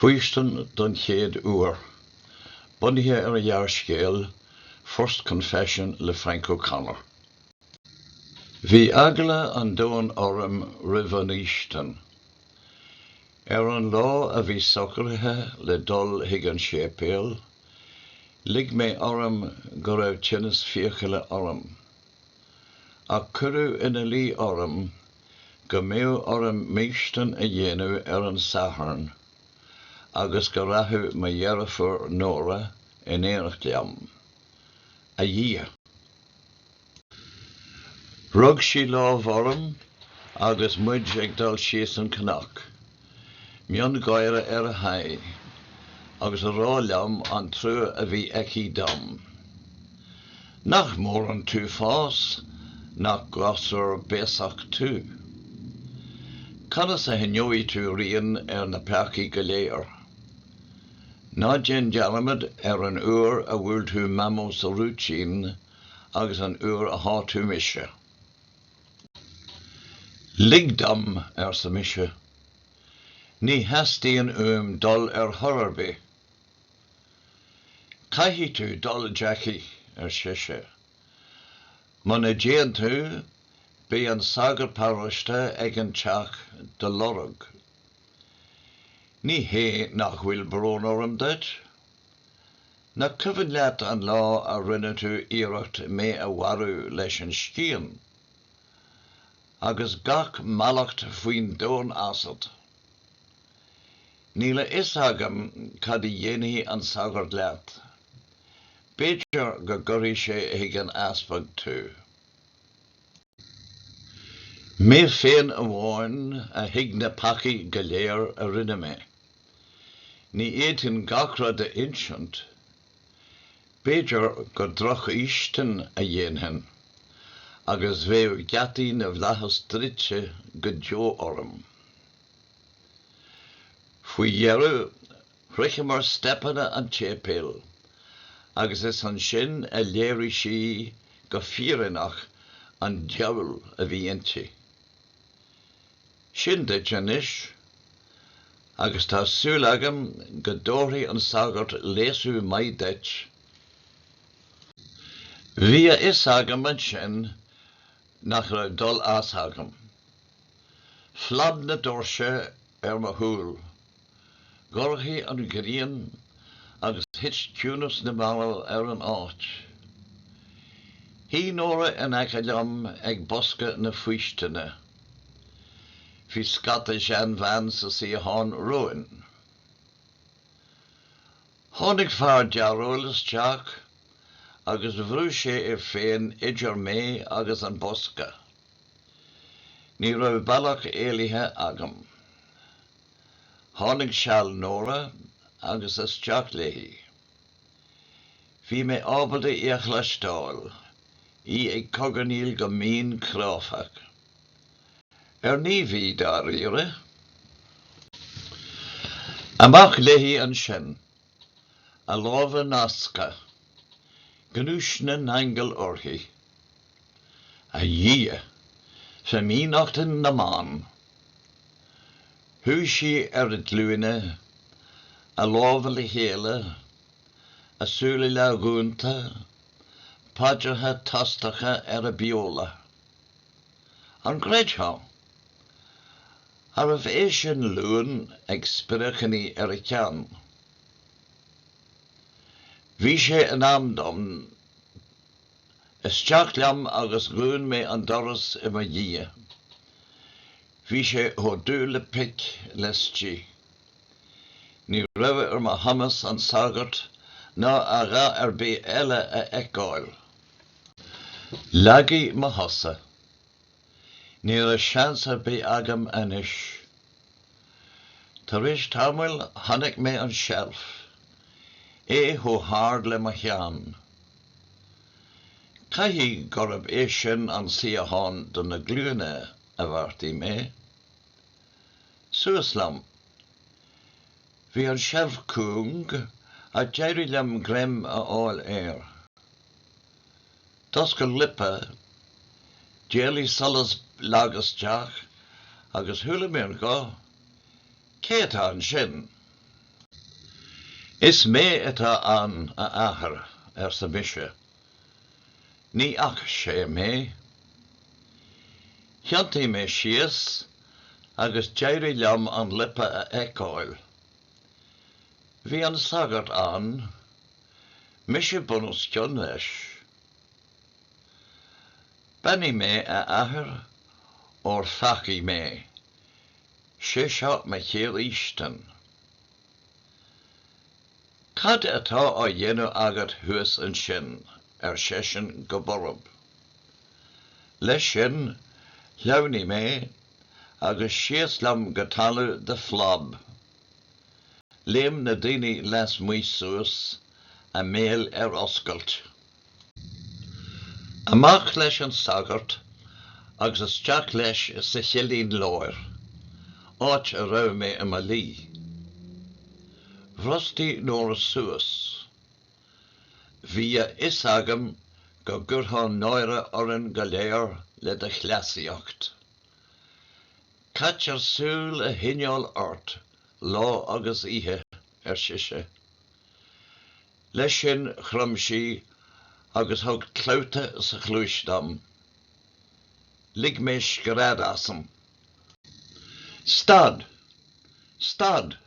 Faoistin don chéad uair. Bunaithe ar a dhearr scéal, First Confession le Franco Connor. Bhí agla an dóin orm roimh an Faoistin. Ar an lá a bhí socairthe le dul thuig an séipéal, lig mé orm go raibh tinnis fíochaile orm. Ach cuireadh ina lí orm go mbeadh orm Faoistin a dhéanamh ar an sathairn, agus go rathú ma dhearafar nóra in éireacht liom, a dhíth. Rug sí lámh orm agus muid ag dul síos an cnach, mion gaiire ar a haigh, agus a rá liom an trua a bhí aici dom. Nach mór an tú fás, nach glasar béasach tú. Canas a hinneoí tú rian ar na peachaí go léir. Ná gin dealamad ar an uair a bhfuil tú mamó sa rútín agus an uair a há tú mise. Lig dom ar sa mise. Ní heastíon dul ar thorarbé. Caithfí tú dul Jackie ar siise. Mana déan tú, bí an sagar parasta ag an teach de lorug. Ní hé nach bhfuil brón orm duit. Na cuimhin leat an lá a rinne tú iireacht mé a warú leis an scían, agus gach malacht faoin dóin asad. Níla is agam cad i dhéanaí an sagar leat. B'éidir go gcuirí sé ag an aspag tú. Mé féin a bháin a thuig na pacaí go léir a rinne mé. Ní éitin gachra de insint. B'éidir go droch Faoistin a dhéanaan, agus bhéh geataí na bhlachas tritse go deo orm. Faoi dhearú, chruiche mar stepanna an tépéal, agus is an sin a léirí sí go fíorainach an diawl a bhí inti. Sin de janis, agus tá súil agam go dóirí an sagart léasú mai deit. Bhí a is agam an sin nach raibh dul as agam. Flab na dorse ar ma húl, gorchaí an gríon agus hit túnas na balla ar an áit. Hí nóra in aice ag bosca na Faoistine. Bhí scata Jean Van sa sí hán roin. Tháinig fear dearólas teach, agus bhrú sé ar féin idir mé agus an bosca. Ní raibh bailach éalaithe agam. Tháinig seall nóra agus is teach léi. Bhí mé ábalda íoch leistáil, í ag coganíil go mín cráfach. Ní bhí dá riire. Amach léi an sin, a lábha nasca, gnúis na nangel orthaí. A dhíth, sa mínochtain na man. Thú sí ar a dlúine, a lábha le chéile, a súla le gúnta, paidirthe tastacha ar a biola. An gréidthá. Ar a bheith sin luúin ag spirichanní ar a ceann. Bhí sé an amdom, isteach liom agus gún mé an doras I ma dhíth. Bhí sé ó dúla pic lestí. Ní raibh ar ma hamas an sagart ná a ra ar bé eile a eicáil. Leagaí ma hosa. Níl a seansa bé agam anis. Tar éis tamil tháinig mé an shelf, ó thard le ma cheann. Caithfí go raibh é sin an siathán don na glúine a bhartaí mé. Suas liom. Bhí an shelf cúng a deirí liom greim a fháil air. Tás go lipa, déalaí solas lágas teach, agus thula mé go, cé atá an sin? Is mé atá an a ahar sa mise. Ní ach sé mé. Chiantaí mé sios agus deirí leam an lipa a eicáil. Bhí an sagart an, mise bunus cionn leis. Benny mé a ahar or faci mé. Sé seo me chéad Faoistin. Cad atá á dhéanamh agat thuas an sin, sesin go borb. Leis sin, leabhnaí mé, agus sios lam go talú de flab. Léim na daoine les muo suas, a méal oscailt. Amach leis an sagart, agus isteach leis sa chiallaín láir, áit a raibh mé a lí. Bhrostí nóair a suas. Bhí is agam go gurtha náire orann go léir le de chleasaíocht. Cait ar súil a hinneáil ort, lá agus ihe siise. Leis sin chruimsí agus thug clóite sa chlúisdam. Lig mé scrád asam. Stad, stad,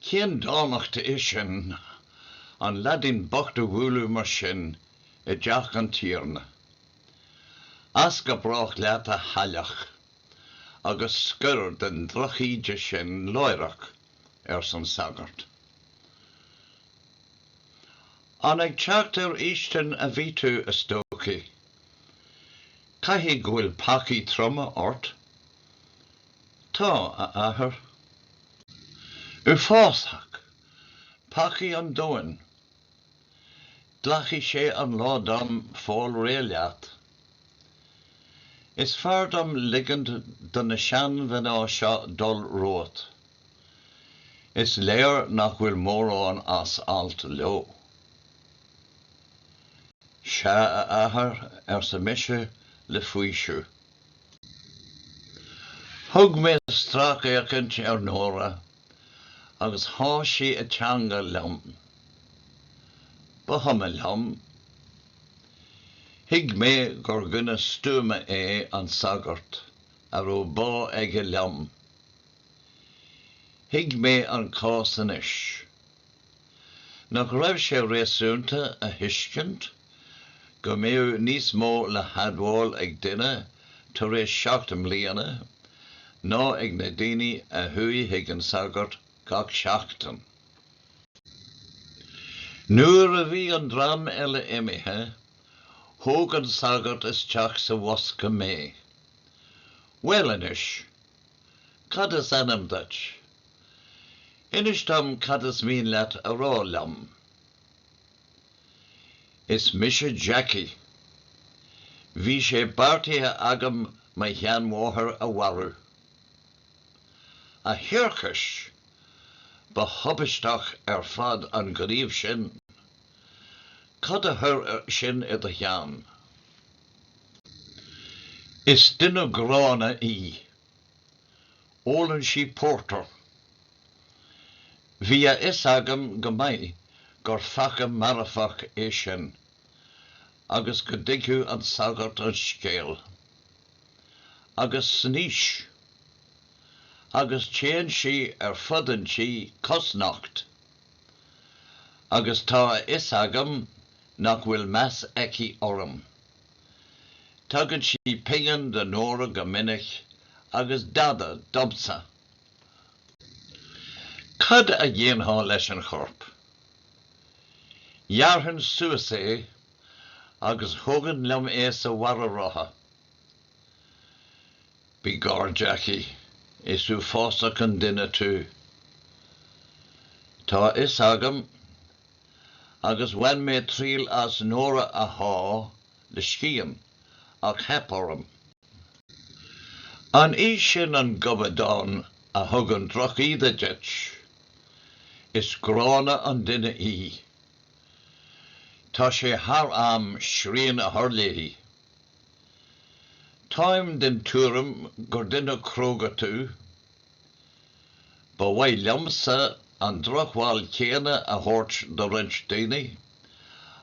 cén dánachta is sin, an ladin bochta bhúlú mar sin, I deach an tíorna. As go brach leat a hallach, agus scur den drochaíde sin loirech san sagart. An ag teacht Faoistin a bhí tú a stócaí. Caithfidh go bhfuil pacaí troma ort? Tá a ahar. Fásach, pacaí an dóin. Dlachaí sé an ládam fáil réaleat. Is feardam ligand don na sean bhená seo dul rót. Is léir nach bhfuil mórán as alt leo. Se a ahar sa mise le faoisú. Thug mé stracaíochant ar nóra, agus háisí a teanga lam. Ba thuma lam. Thig mé gur gine stúma é an sagart, ar ó bá ag lam. Thig mé an cásan is. Nach raibh sé réasúnta a thuiscint, go méú níos mó le hadmháil ag duine tar éis 7 mbliana, ná ag na daoine a thuaidh ag an sagart gach 7. Nuair a bhí an drám eile imithe, thóg an sagart isteach sa bhosca mé. Well inis, cad is anam dait. Inis tam cad is mín leat a rá lam. Is mise Jackie. Bhí sé bartaithe agam mai cheanmháthair a warú. A thiorchais, ba thubisteach ar fad an gríomh sin, cad a thur sin I do cheann. Is duine grána í. Ólann sí porter. Bhí is agam go maith gur facha marafach é sin, agus go dtigiú an sagart an scéal. Agus sníis. Agus téann sí ar fodann sí cosnacht. Agus tá is agam nach bhfuil meas eici orm. Tugann sí pingan de nóra go minic agus dada dobsa. Cad a dhéaná leis an chorp. Dhearthann suas é agus thugann liom é sa mhara rotha. Bí gár Jackie, is ú fásach an duine tú. Tá is agam agus bhain mé tríal as nóra a há le scíam ach hep orm. An í sin an gobadán a thugann drochaíde dit. Is grána an duine í. Tá sé thar am srían a thorléí. Táim den túram gur duine cróga tú, ba bhaid liomsa an drochháil chéine a thabhairt do roinnt daoine,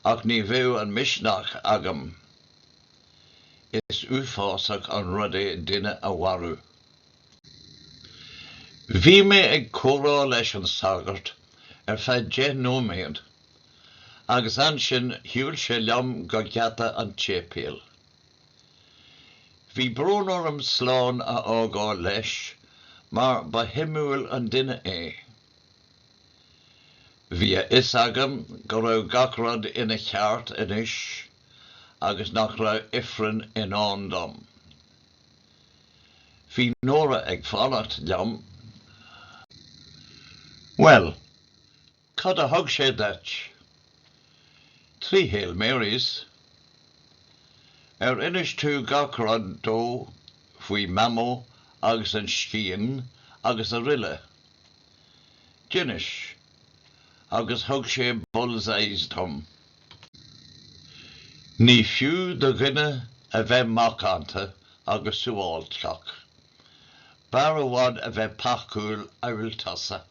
ach ní bheadh an misneach agam. Is uafásach an rud é duine a mharú. Bhí mé ag córá leis an sagart feadh 10 nóiméad, agus ansin shiúil sé liom go gceata an tépéal. Bhí brón orm sláán a ágáil leis, mar ba himúil an duine é. Bhí is agam go raibh gach rud ina cheart inis, agus nach raibh ifrin in ann dom. Bhí nóra ag fannacht liom. Well, cad a thug sé deit? 3 Hail Marys. Inis tú gach rud dó faoi mamó agus an scían agus a rille. Dinis, agus thug sé bullseyes dom. Ní fiú do dhuine a bheith macánta agus súáilteach. Bara bhád a bheith pachúil a bhfuil tasa.